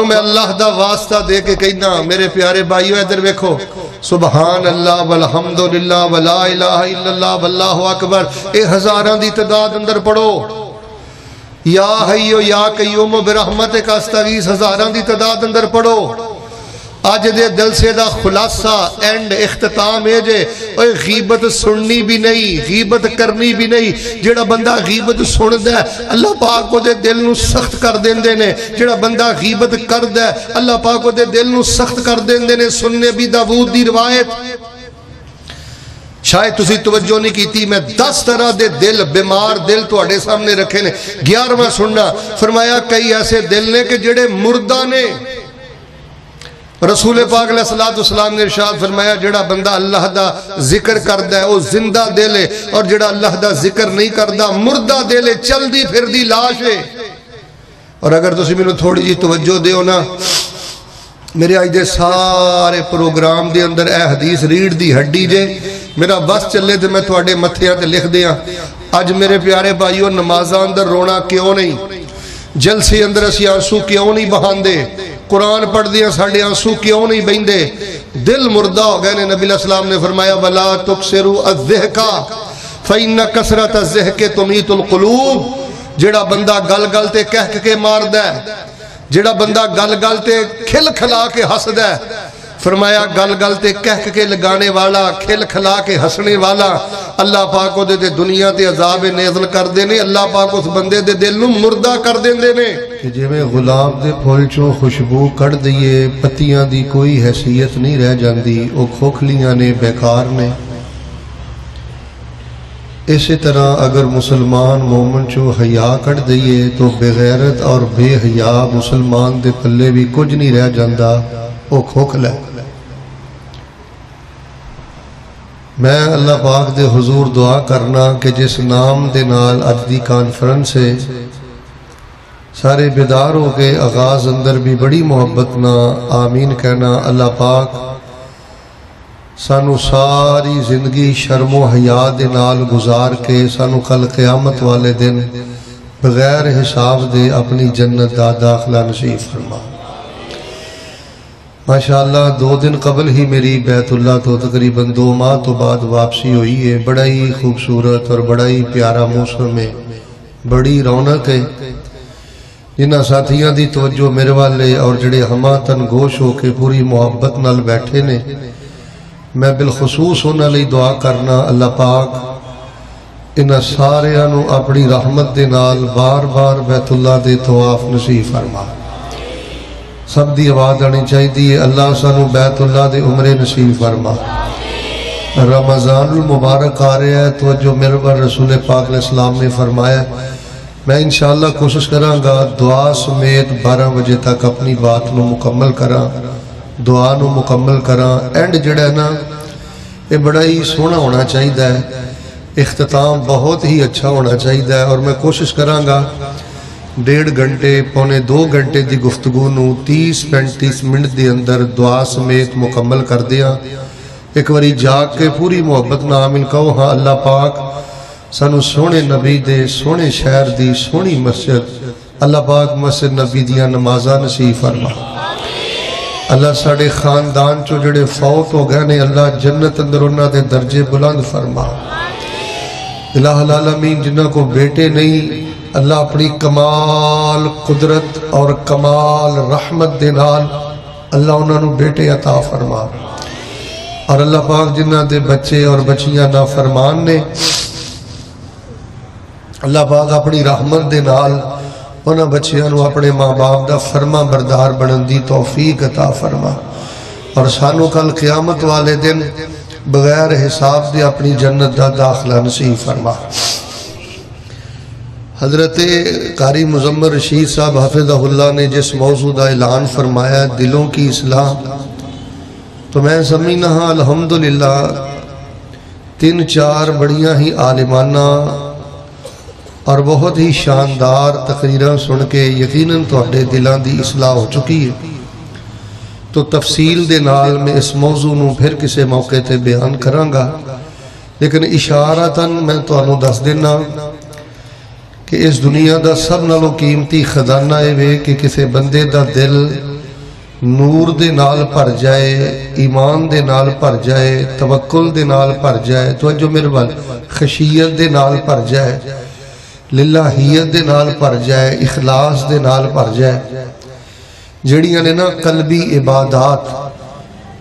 میں اللہ دا واسطہ دے کے کہنا میرے پیارے بھائیو ادھر ویکھو سبحان اللہ والحمدللہ ولا الہ الا اللہ واللہ اکبر اے ہزاراں دی تعداد اندر پڑھو یا حیو یا قیوم برحمتک استغیث ہزاراں دی تعداد اندر پڑھو آج دے دل سے دا خلاصہ اینڈ اختتام ہے جے اوے غیبت سننی بھی نہیں غیبت کرنی بھی نہیں جڑا بندہ غیبت سن ہے اللہ پاک کو دے دل نو سخت کر دیندے نے جڑا بندہ غیبت کرد ہے اللہ پاک کو دے دل نو سخت کر دیندے نے سننے بھی داؤد دی روایت شاید تسی توجہ نہیں کیتی میں 10 طرح دے دل بیمار دل تواڈے سامنے رکھے نے 11واں سننا فرمایا کئی ایسے دل نے کہ جڑے مردہ نے رسول پاک علیہ السلام نے ارشاد فرمایا جڑا بندہ اللہ دا ذکر کردا ہے وہ زندہ دل ہے اور جڑا اللہ دا ذکر نہیں کردا مردہ دل ہے چل دی پھر دی لاش ہے اور اگر تسی مینوں تھوڑی جی توجہ دیو نا میرے آج دے سارے پروگرام دے اندر اے حدیث ریڑھ دی ہڈی جے میرا بس چلے تے میں تواڈے متھیاں تے لکھ دیاں اج میرے پیارے بھائیو نمازاں اندر رونا کیوں نہیں جلسے اندر اسی آنسو کیوں نہیں بہاندے قرآن پڑھ دیا ساڑھے آنسو کیوں نہیں بیندے دل مردہ ہو گئے نے نبی علیہ السلام نے فرمایا وَلَا تُقْسِرُوا الذِّحْكَ فَإِنَّ كَسْرَةَ الذِّحْكِ تُمِيتُ الْقُلُوبِ جڑا بندہ گل گل تے کہہ کے مار دے جڑا بندہ گل گل تے کھل کھلا کے ہس دے فرمایا گل گل تے کہہ کے لگانے والا کھل کھلا کے ہسنے والا اللہ پاک کو دے دنیا تے عذاب نازل کر دینے اللہ پاک اس بندے دے دل نو مردہ کر دیندے نے کہ جے میں گلاب دے پھول چوں خوشبو کڑ دئیے پتیاں دی کوئی حیثیت نہیں رہ جاندی او کھوکھلیاں نے بیکار نے اسی طرح اگر مسلمان مومن چو حیا کڑ دئیے تو بغیرت اور بے حیا مسلمان دے پلے بھی کچھ نہیں رہ جاندا او کھوکھلا میں اللہ پاک دے حضور دعا کرنا کہ جس نام دے نال اج دی کانفرنس ہے سارے بیدار ہو کے آغاز اندر بھی بڑی محبت نہ آمین کہنا اللہ پاک سانو ساری زندگی شرم و حیا دے نال گزار کے سانو کل قیامت والے دن بغیر حساب دے اپنی جنت دا داخلہ نصیب فرما ماشاءاللہ 2 دن قبل ہی میری بیت اللہ تو تقریباً 2 ماہ تو بعد واپسی ہوئی ہے بڑا ہی خوبصورت اور بڑا ہی پیارا موسم ہے بڑی رونق ہے جنہ ساتھیاں دی توجہ میرے والے اور جڑے ہما تن گوش ہو کے پوری محبت نال بیٹھے نے میں بالخصوص انہاں لئی دعا کرنا اللہ پاک انہاں ساریاں نو اپنی رحمت دے نال بار بار بیت اللہ دے طواف نصیب فرما سب دی آواز آنی چاہیے اللہ سانو بیت اللہ دے عمرے نصیب فرما رمضان المبارک آ رہا ہے توجہ میرے پر رسول پاک علیہ السلام نے فرمایا میں انشاءاللہ کوشش کراں گا دعا سمیت 12 بجے تک اپنی بات نو مکمل کراں دعا نو مکمل کراں اینڈ جڑا ہے نا یہ بڑا ہی سونا ہونا چاہیے اختتام بہت ہی اچھا ہونا چاہیے اور میں کوشش کراں گا 1.5 گھنٹے پونے 2 گھنٹے دی گفتگو نو 30-35 منٹ دے اندر دعا سمیت مکمل کر دیا ایک واری جاگ کے پوری محبت نہ آمین کہو ہاں اللہ پاک سانو سونے نبی دے سونے شہر دی سونی مسجد اللہ پاک مسجد نبی دیا نمازہ نصیب فرما اللہ ساڑے خاندان چو جڑے فوت ہو گئے نے اللہ جنت اندر انہاں دے درجے بلند فرما الہ العالمین جنہاں کو بیٹے نہیں اللہ اپنی کمال قدرت اور کمال رحمت دے نال اللہ انہاں نو بیٹے عطا فرما اور اللہ پاک جنہاں دے بچے اور بچیاں نافرمان نے اللہ پاک اپنی رحمت دے نال انہاں بچیاں نو اپنے ماں باپ دا فرما بردار بنن دی توفیق عطا فرما اور سانو کل قیامت والے دن بغیر حساب دے اپنی جنت دا داخلہ نصیب فرما حضرت قاری مزمر رشید صاحب حافظہ اللہ نے جس موضوع دا اعلان فرمایا دلوں کی اصلاح تو میں سمجھنا ہاں الحمدللہ 3-4 بڑیاں ہی عالمانہ اور بہت ہی شاندار تقریراں سن کے یقیناً تواڈے دلاں دی اصلاح ہو چکی ہے تو تفصیل دے نال میں اس موضوع نو پھر کسے موقع تے بیان کراں گا لیکن اشارتاً میں تانوں دس دینا کہ اس دنیا دا سب نالوں قیمتی خزانہ ہے کہ کسے بندے دا دل ਨੂਰ ਦੇ ਨਾਲ ਭਰ ਜਾਏ, ਈਮਾਨ ਦੇ ਨਾਲ ਭਰ ਜਾਏ, ਤਵੱਕੁਲ ਦੇ ਨਾਲ ਭਰ ਜਾਏ, ਤਵੱਜੋ ਮੇਰੇ ਵੱਲ, ਖਸ਼ੀਅਤ ਦੇ ਨਾਲ ਭਰ ਜਾਏ, ਲਿਲਾਹੀਅਤ ਦੇ ਨਾਲ ਭਰ ਜਾਏ, ਇਖਲਾਸ ਦੇ ਨਾਲ ਭਰ ਜਾਏ, ਜਿਹੜੀਆਂ ਨੇ ਨਾ ਕਲਬੀ ਇਬਾਦਤ,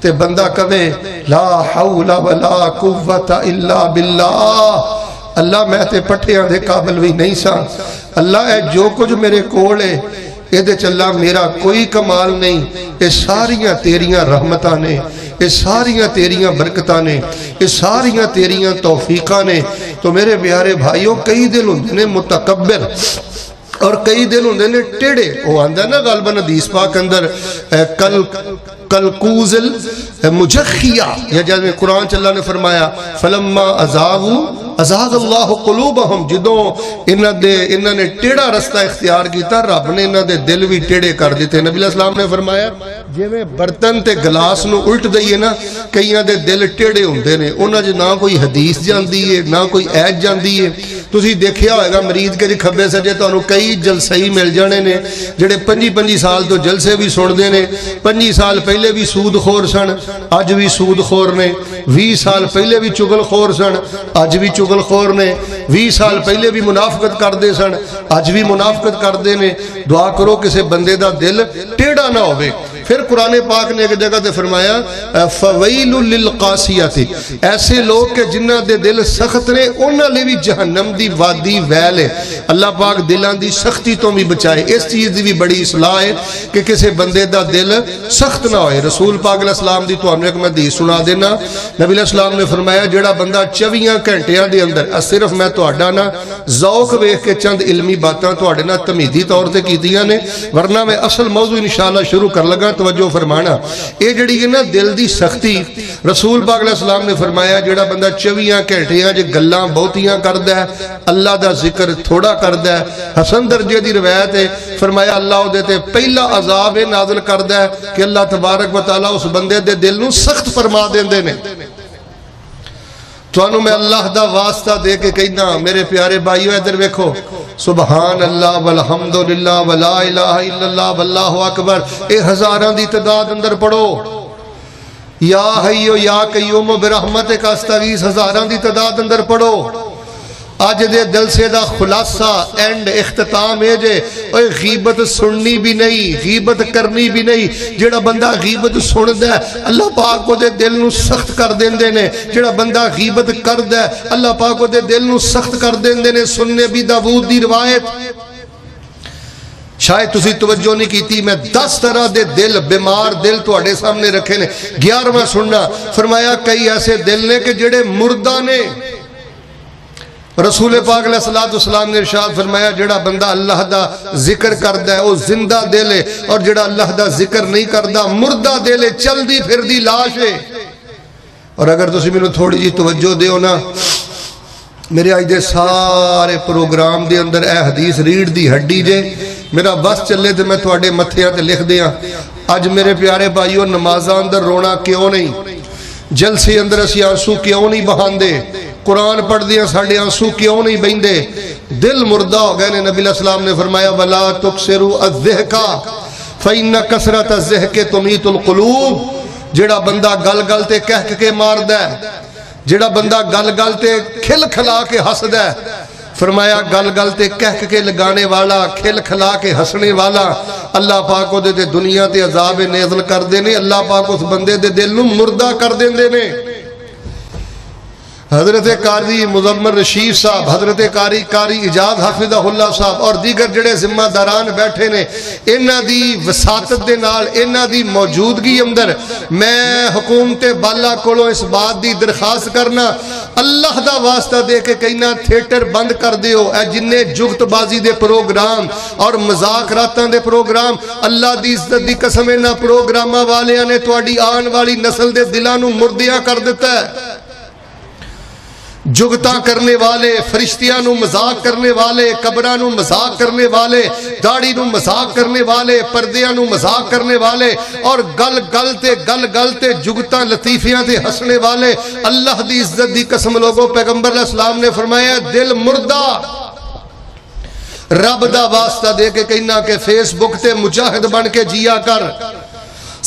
تے بندہ کہے لا حول ولا قوت الا باللہ، اللہ میں تے پٹھیاں دے قابل بھی نہیں سا، اللہ اے جو کچھ میرے کول ہے یہ دے چلا میرا کوئی کمال نہیں، یہ ساریاں تیریاں رحمتاں نے، یہ ساریاں تیریاں برکتاں نے، یہ ساریاں تیریاں توفیقاں نے۔ تو میرے پیارے بھائیوں، کئی دل ہوندے نے متکبر اور کئی دل ہوندے نے ٹیڑے، وہ آندا نا غالباً حدیث پاک اندر کلکوز المجخیہ، یا جب میں قرآن چ اللہ نے فرمایا فلما ازاغوا ازاغ اللہ قلوبہم، جدوں انہاں نے ٹیڑا رستہ اختیار کیتا رب نے انہاں دے دل بھی ٹیڑے کر دیتے۔ نبی علیہ السلام نے فرمایا جویں برتن تے گلاس نو الٹ دئیے نا، کئیاں دے دل ٹیڑے ہوندے نے، انہاں چ نہ کوئی حدیث جاندی ہے نہ کوئی ایت جاندی ہے۔ تسی دیکھیا ہوئے گا مریض کے کھبے سجے تانوں کئی جلسئی مل جانے نے جڑے 25 سال تو جلسے بھی سن دے نے، 25 سال پہلے بھی سود خور سن اج بھی سود خور نے، 20 سال پہلے بھی چگل خور سن اج بھی چگل خور نے، 20 سال پہلے بھی منافقت کردے سن اج بھی منافقت کردے نے۔ دعا کرو کسے بندے دا دل ٹیڑا نہ ہوئے۔ پھر قرآن پاک نے ایک جگہ تے فرمایا فویل للقاسیۃ، ایسے لوگ کہ جنہ دے دل سخت نے انہاں لئی بھی جہنم دی وادی ویل ہے۔ اللہ پاک دلاں دی سختی تو بھی بچائے۔ اس چیز دی بھی بڑی اصلاح ہے کہ کسے بندے دا دل سخت نہ ہوئے۔ رسول پاک علیہ السلام دی تانوں ایک میں حدیث سنا دینا، نبی علیہ السلام نے فرمایا جڑا بندہ 24 گھنٹیاں دے اندر صرف میں تہاڈا نا ذوق ویکھ کے چند علمی باتاں تہاڈے نال تمیدی طور تے کیتیاں نے، ورنہ میں اصل موضوع انشاءاللہ شروع کر لگا۔ توجہ فرمانا، اے جڑی ہے نا دل دی سختی، رسول پاک علیہ السلام نے فرمایا جڑا بندہ 24 گھنٹیاں جے گلاں بہتیاں کردا ہے، اللہ دا ذکر تھوڑا کردا ہے، حسن درجے دی روایت ہے، فرمایا اللہ او دے تے پہلا عذاب اے نازل کردا ہے کہ اللہ تبارک و تعالی اس بندے دے دل نو سخت فرما دیندے نے۔ توانوں میں اللہ دا واسطہ دے کے کہنا میرے پیارے بھائیو ادھر ویکھو، سبحان اللہ والحمدللہ ولا الہ الا اللہ واللہ اکبر، اے ہزاراں دی تعداد اندر پڑھو۔ یا حیو یا قیوم برحمتک استغیث ہزاراں دی تعداد اندر پڑھو۔ آج دے جلسے دا خلاصہ اینڈ اختتام ہے جے اوے غیبت سننی بھی نہیں، غیبت کرنی بھی نہیں۔ جڑا بندہ غیبت سندا ہے اللہ پاک کو دے دل نو سخت کر دیندے نے، جڑا بندہ غیبت کردا ہے اللہ پاک کو دے دل نو سخت کر دیندے نے۔ سننے بھی داؤد دی روایت، شاید تسی توجہ نہیں کیتی، میں 10 طرح دے دل بیمار دل تواڈے سامنے رکھے نے۔ 11واں سننا، فرمایا کئی ایسے دل نے کہ جڑے مردہ نے۔ رسول پاک علیہ السلام نے ارشاد فرمایا جڑا بندہ اللہ دا ذکر کردا ہے وہ زندہ دل ہے، اور جڑا اللہ دا ذکر نہیں کردا مردہ دل ہے، چل دی پھر دی لاش ہے۔ اور اگر تسی مینوں تھوڑی جی توجہ دیو نا، میرے آج دے سارے پروگرام دے اندر اے حدیث ریڑھ دی ہڈی جے، میرا بس چلے تے میں تواڈے متھیاں تے لکھ دیاں۔ اج میرے پیارے بھائیو نمازاں اندر رونا کیوں نہیں، جلسے اندر اسی آنسو کیوں نہیں بہاندے، قرآن پڑھ دیا ساڑھے آنسو کیوں نہیں بہندے، دل مردہ ہو گئے نے۔ نبی علیہ السلام نے فرمایا وَلَا تُكْسِرُوا الذِّحْكَ فَإِنَّ كَثْرَةَ الذِّحْكِ تُمِيتُ الْقُلُوبِ، جڑا بندہ گل گل تے کہہ کے مار دے، جڑا بندہ گل گل تے کھل کھلا کے ہس دے، فرمایا گل گل تے کہہ کے لگانے والا، کھل کھلا کے ہسنے والا، اللہ پاک کو دے دنیا تے عذاب نازل کر دینے، اللہ پاک اس بندے دے دل نو مردہ کر دیندے نے۔ حضرت قاری مزمر رشید صاحب، حضرت قاری اجاز حافظہ اللہ صاحب اور دیگر جڑے ذمہ داران بیٹھے نے، انہاں دی وساطت دے نال، انہاں دی موجودگی اندر میں حکومت بالا کولوں اس بات دی درخواست کرنا، اللہ دا واسطہ دے کے کہنا تھیٹر بند کر دیو، اے جننے جگت بازی دے پروگرام اور مذاکراتاں دے پروگرام، اللہ دی عزت دی قسم انہاں پروگراماں والیاں نے تواڈی آن والی نسل دے دلاں نو مردیاں کر دیتا ہے۔ جگتا کرنے والے، فرشتیاں نو مذاق کرنے والے، قبراں نو مذاق کرنے والے، داڑھی نو مذاق کرنے والے، پردیاں نو مذاق کرنے والے، اور گل گل تے جگتا لطیفیاں تے ہسنے والے، اللہ دی عزت دی قسم لوگوں پیغمبر علیہ السلام نے فرمایا دل مردہ۔ رب دا واسطہ دے کے کہنا کہ فیس بک تے مجاہد بن کے جیا کر،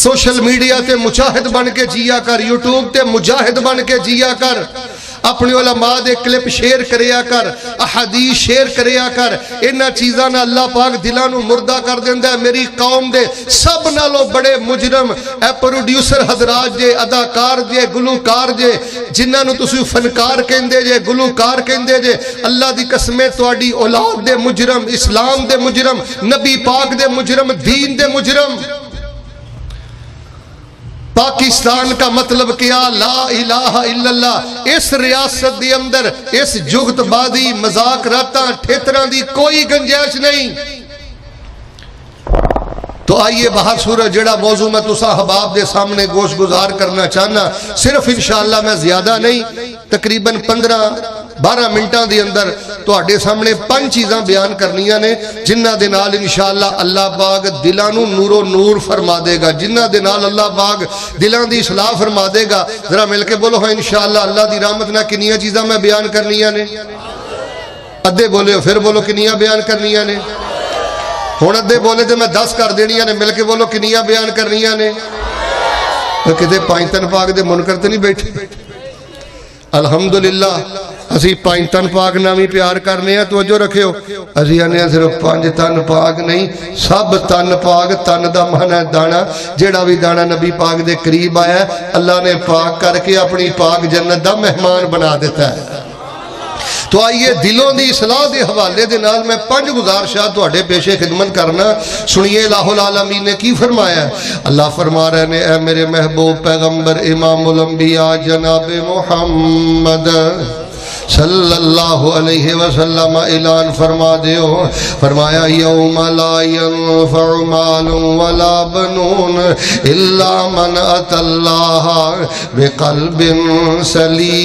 سوشل میڈیا تے مجاہد بن کے جیا کر، یوٹیوب تے مجاہد بن کے جیا کر، اپنے علماء دے کلپ شیئر کریا کر، احادیث شیئر کریا کر، انہاں چیزاں نال اللہ پاک دلاں نوں مردہ کر دیندا ہے۔ میری قوم دے سب نالوں بڑے مجرم اے پروڈیوسر حضرات جے، اداکار جے، گلوکار جے، جنہاں نوں تسی فنکار کہندے جے، گلوکار کہندے جے، اللہ دی قسمیں تہاڈی اولاد دے مجرم، اسلام دے مجرم، نبی پاک دے مجرم، دین دے مجرم۔ پاکستان کا مطلب کیا؟ لا الہ الا اللہ۔ اس ریاست دی اندر اس جگت بازی، مذاق راتاں ٹھیتراں دی کوئی گنجائش نہیں۔ تو آئیے بہر صورت جڑا موضوع میں تسا حباب دے سامنے گوش گزار کرنا چاہنا، صرف انشاءاللہ میں زیادہ نہیں، تقریباً 15-12 منٹاں دی اندر تو آڑے سامنے 5 چیزاں بیان کرنیاں نے، جنہ دے نال انشاءاللہ اللہ پاک دلانو نور و نور فرما دے گا، جنہ دے نال اللہ پاک دلان دی اصلاح فرما دے گا۔ ذرا مل کے بولو ہاں انشاءاللہ اللہ دی رحمت نہ کنیاں چیزاں میں بیان کرنیاں نے؟ ادھے بولے ہو پھر بولو کنیاں بیان کرنیاں نے؟ ہون ادھے بولے تو میں 10 کر دینیاں نے، مل کے بولو کنیاں بیان کرنیاں نے؟ کتے 5 تن پاک دے منکر تے نہیں بیٹھے؟ الحمدللہ اسی 5 تن پاک نامی پیار کرنے ہیں، توجہ رکھے ہو، اسی آنے ہیں صرف 5 تن پاک نہیں، سب تن پاک۔ تن دا معنی ہے دانا، جیڑا بھی دانا نبی پاک دے قریب آیا ہے اللہ نے پاک کر کے اپنی پاک جنت دا مہمان بنا دیتا ہے۔ تو آئیے دلوں دی اصلاح دے حوالے دے نال میں 5 گزارشاں تواڈے پیش خدمت کرنا۔ سنیے الہ العالمین نے کی فرمایا ہے۔ اللہ فرما رہے نے اے میرے محبوب پیغمبر امام الانبیاء جناب محمد صلی اللہ علیہ وسلم اعلان فرما دیو، فرمایا یوم لا ينفع مال ولا بنون الا من اتى اللہ بقلب سلیم۔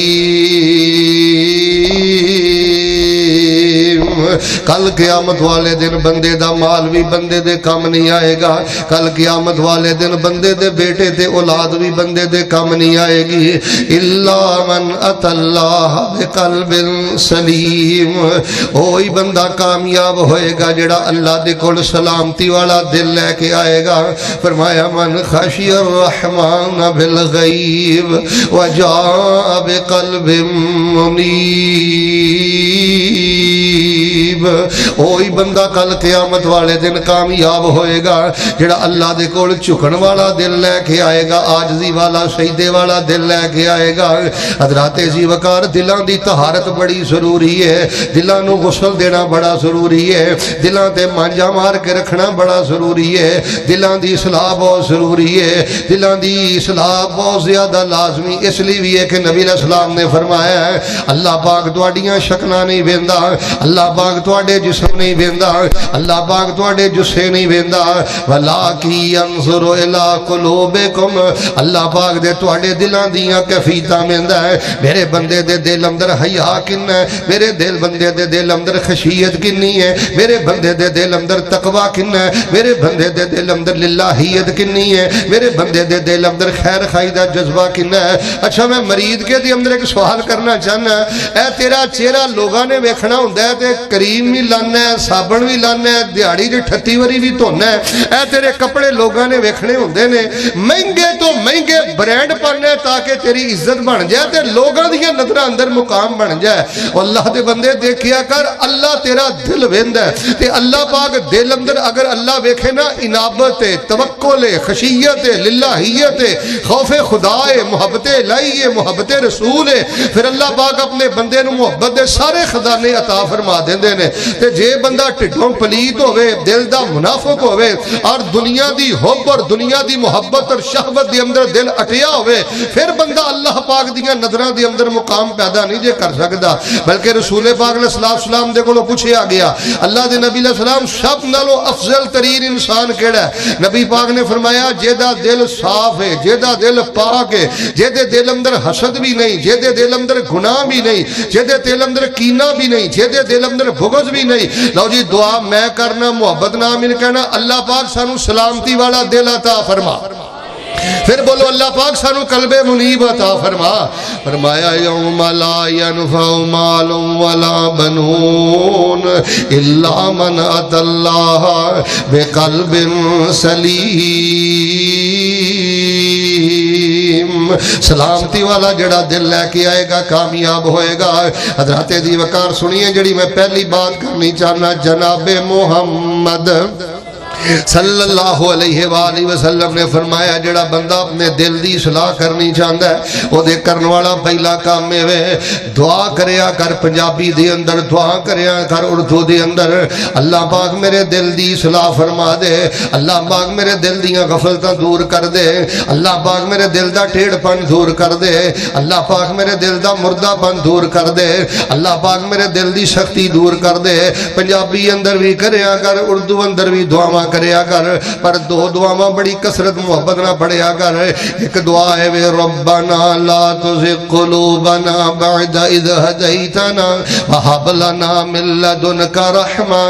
کل قیامت والے دن بندے دا مال بھی بندے دے کام نہیں آئے گا، کل قیامت والے دن بندے دے بیٹے دے اولاد بھی بندے دے کام نہیں آئے گی، الا من اتى اللہ بقلب سلیم۔ وہی بندہ کامیاب ہوئے گا جڑا اللہ دے کول سلامتی والا دل لے کے آئے گا۔ فرمایا من خشی الرحمن بالغیب وجاء بقلب منیب۔ وہی بندہ کل قیامت والے دن کامیاب ہوئے گا جڑا اللہ دے کول جھکن والا دل لے کے آئے گا، عاجزی والا سجدے والا دل لے کے آئے گا۔ حضرات عزیز وقار دلاں دی طہارت بڑی ضروری ہے، دلاں نو غسل دینا بڑا ضروری ہے، دلاں تے مانجا مار کے رکھنا بڑا ضروری ہے، دلاں دی اصلاح بہت ضروری ہے، دلاں دی اصلاح بہت زیادہ لازمی اس لیے بھی ہے کہ نبی علیہ السلام نے فرمایا ہے اللہ پاک تواڈیاں شکلاں نہیں ویندا، اللہ پاک تواڈے جسم نہیں ویندا، اللہ پاک تواڈے جسے نہیں ویندا، ولکن ينظر الى قلوبکم، اللہ پاک دے تواڈے دلاں دیاں کیفیتاں ویندا ہے۔ میرے بندے دے دل اندر حیا کن ہے، میرے بندے دے دل اندر خشیت کنی ہے، میرے بندے دے دل اندر تقوی کن ہے، میرے بندے دے دل اندر للہیت کنی ہے، میرے بندے دے دل اندر خیر خائی دا جذبہ کن ہے۔ اچھا میں مرید کے دی اندر ایک سوال کرنا چاہنا ہے، اے تیرا چہرہ لوگاں نے ویکھنا ہوندا ہے تے کریم بھی لانا ہے، صابن بھی لانا ہے، دیہاڑی دی 38 واری بھی دھونا ہے، اے تیرے کپڑے لوگاں نے ویکھنے ہوندے نے، مہنگے تو مہنگے برانڈ پانے تاکہ تیری عزت بن جائے تے لوگاں دیاں نظراں اندر مقام بن جائے۔ اللہ دے بندے دیکھیا کر اللہ تیرا دل ویندا ہے تے اللہ پاک دل اندر اگر اللہ ویکھے نا انابت ہے، توکل ہے، خشیت ہے، للہیت ہے، خوف خدا ہے، محبت الہی ہے، محبت رسول ہے، پھر اللہ پاک اپنے بندے نو محبت دے سارے خزانے عطا فرما دیندے نے۔ تے جے بندہ ٹھڈوں پلیت ہوئے، دل دا منافق ہوئے اور دنیا دی حب اور دنیا دی محبت اور شہوت دی اندر دل اٹیا ہوئے، پھر بندہ اللہ پاک دیاں نظراں دی اندر مقام پیدا نہیں جے کر سکتا۔ بلکہ رسول پاک علیہ السلام دے کولوں پوچھیا گیا اللہ دے نبی علیہ السلام سب نالوں افضل ترین انسان کیڑا ہے؟ نبی پاک نے فرمایا جیدہ دل صاف ہے، جیدہ دل پاک ہے، جیدے دل اندر حسد بھی نہیں، جیدے دل اندر گناہ بھی نہیں، جیدے دل اندر کینہ بھی نہیں، جیدے دل اندر بغض بھی نہیں۔ لو جی دعا میں کرنا، محبت نامن کہنا، اللہ پاک سانو سلامتی والا دل عطا فرما۔ پھر بولو اللہ پاک سانو قلب منیب عطا فرما۔ فرمایا یوم لا ينفع مال ولا بنون الا من اتى اللہ بقلب سلیم۔ سلامتی والا جڑا دل لے کے آئے گا کامیاب ہوئے گا۔ حضرات دی وقار سنیے جڑی میں پہلی بات کرنی چاہنا، جناب محمد صلی اللہ علیہ وآلہ وسلم نے فرمایا جڑا بندہ اپنے دل دی اصلاح کرنی چاہتا ہے وہ دے کرن والا پہلا کام میں دعا کریا کر، پنجابی دے اندر دعا کریا کر، اردو دے اندر اللہ پاک میرے دل دی اصلاح فرما دے، اللہ پاک میرے دل دیاں غفلتاں دور کر دے، اللہ پاک میرے دل دا ٹیڑھ پن دور کر دے، اللہ پاک میرے دل دا مردہ پن دور کر دے، اللہ پاک میرے دل دی سختی دور کر دے۔ پنجابی اندر بھی کریا کر، اردو اندر بھی دعا کریا کر، پر دو دعاواں بڑی کثرت محبت نہ پڑھیا کر۔ ایک دعا ہے وے ربنا لا تزغ قلوبنا بعد اذ ہدیتنا وہب لنا من لدنک رحمہ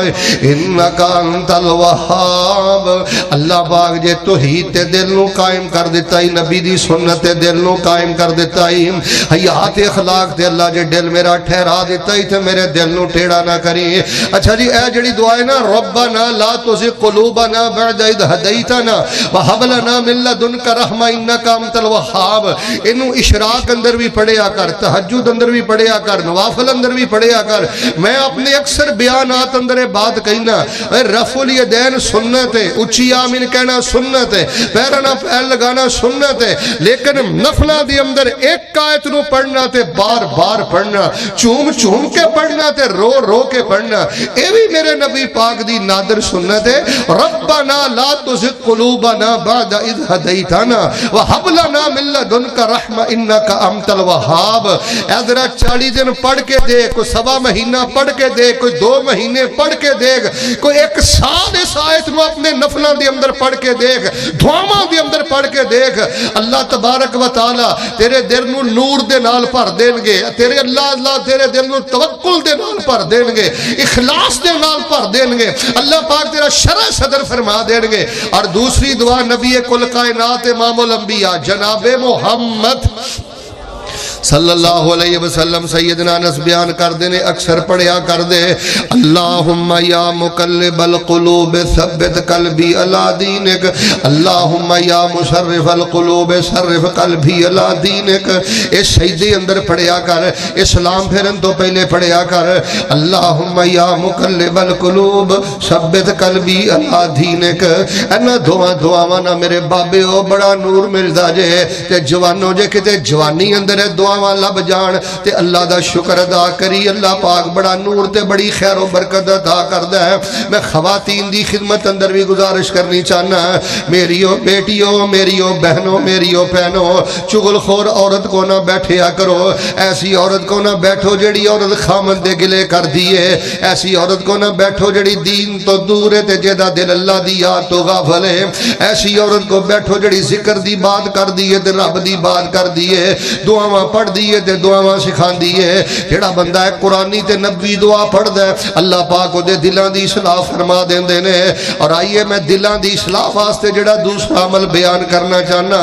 انک انت الوہاب۔ اللہ پاک جے توحید تے دل نو قائم کر دیتا ہی، نبی دی سنت تے دل نو قائم کر دیتا ہی، حیات اخلاق تے اللہ جے دل میرا ٹھہرا دیتا ہی تے میرے دل نو ٹیڑھا نہ کری۔ اچھا جی اے جڑی دعا ہے نا، ربنا لا تزغ قلوبنا بعد اذ ہدیتنا وہب لنا من لدنک رحمہ انک انت الوہاب، انو اشراق اندر بھی پڑھیا کر، تہجد اندر بھی پڑھیا کر، نوافل اندر بھی پڑھیا کر۔ میں اپنے اکثر بیانات اندر بات کہنا، رفع الیدین سنت ہے، اچھی آمین کہنا سنت ہے، پیرنا پیر لگانا سنت ہے، لیکن نفلہ دی اندر ایک آیت نو پڑھنا تے بار بار پڑھنا، چوم چوم کے پڑھنا تے رو رو کے پڑھنا، اے بھی میرے نبی پاک دی نادر سنت ہے۔ ربنا لا تزغ قلوبنا بعد اذ ہدیتنا وہب لنا من لدنک رحمہ انک انت الوہاب۔ ذرا 40 دن پڑھ کے دیکھ، کوئی سوا مہینہ پڑھ کے دیکھ، کوئی 2 مہینے پڑھ کے دیکھ، کوئی 1 سال اس آیت نو اپنے نفلوں دے اندر پڑھ کے دیکھ، دعاواں دے اندر پڑھ کے دیکھ، اللہ تبارک و تعالی تیرے دل نو نور دے نال بھر دین گے، تیرے اللہ تیرے دل نو توکل دے نال بھر دین گے، اخلاص دے نال بھر دین گے، اللہ پاک تیرا شرح صدر فرما دین گے۔ اور دوسری دعا نبی کل کائنات امام الانبیاء جناب محمد صلی اللہ علیہ وسلم سیدنا انس بیان کر دینے، اکثر پڑھیا کر دے، اللہم یا مقلب القلوب ثبت قلبی علی دینک، اللہم یا مصرف القلوب صرف قلبی علی دینک۔ اس شہیدی اندر پڑھیا کر، اسلام پھرن تو پہلے پڑھیا کر، اللہم یا مقلب القلوب ثبت قلبی علی دینک۔ اینا دعاوانا میرے بابے ہو بڑا نور ملدا جے، تے جوانوں جے کتے جوانی اندر دعاواں لب جان تے اللہ دا شکر ادا کری، اللہ پاک بڑا نور تے بڑی خیر و برکت عطا کردا ہے۔ میں خواتین دی خدمت اندر بھی گزارش کرنی چاہنا، میریو بیٹیو، میریو بہنوں، میریو بہنوں، چغل خور عورت کو نہ بیٹھیا کرو، ایسی عورت کو نہ بیٹھو جڑی عورت خامن دے گلے کر دیے، ایسی عورت کو نہ بیٹھو جڑی دین تو دور ہے تے جیدہ دل اللہ دی یاد تو غافل ہے، ایسی عورت کو بیٹھو جڑی ذکر دی بات کر دیے تے رب دی بات کر دیے، دعاواں پڑھ دیئے تے دعاواں سکھان دیئے۔ جڑا بندہ ہے قرآنی تے نبی دعا پڑھ دے، اللہ پاک دے دلان دی اصلاح فرما دیں دینے۔ اور آئیے میں دلان دی اصلاح واسطے جڑا دوسرا عمل بیان کرنا چاہنا،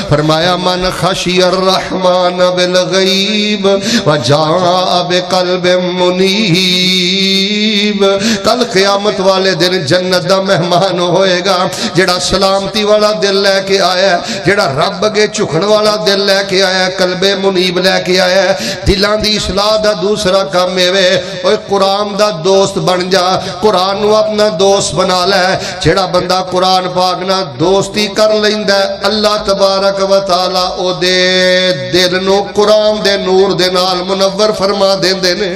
فرمایا من خشی الرحمن بالغیب وجاء بقلب منیب، کل قیامت والے دن جنت دا مہمان ہوئے گا جڑا سلامتی والا دل لے کے آیا ہے، جڑا رب اگے جھکن والا دل لے کے آیا ہے، قلب منیب لے کے آیا ہے۔ دلان دی اصلاح دا دوسرا کام ہے اوے قرآن دا دوست بن جا، قرآن نو اپنا دوست بنا لے۔ جڑا بندہ قرآن پاک نہ دوستی کر لیندا ہے، اللہ تبارک و تعالی او دے دل نو قرآن دے نور دے نال منور فرما دیندے نے۔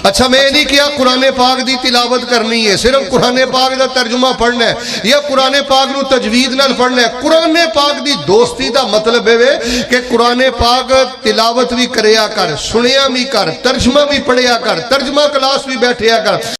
اچھا میں نہیں کیا قرآن پاک دی تلاوت کرنی ہے، صرف قرآن پاک دا ترجمہ پڑھنا ہے یا قرآن پاک نو تجوید نال پڑھنا ہے۔ قرآن پاک دی دوستی دا مطلب ہے کہ قرآن پاک تلاوت بھی کریا کر، سنیا بھی کر، ترجمہ بھی پڑھیا کر، ترجمہ کلاس بھی بیٹھیا کر۔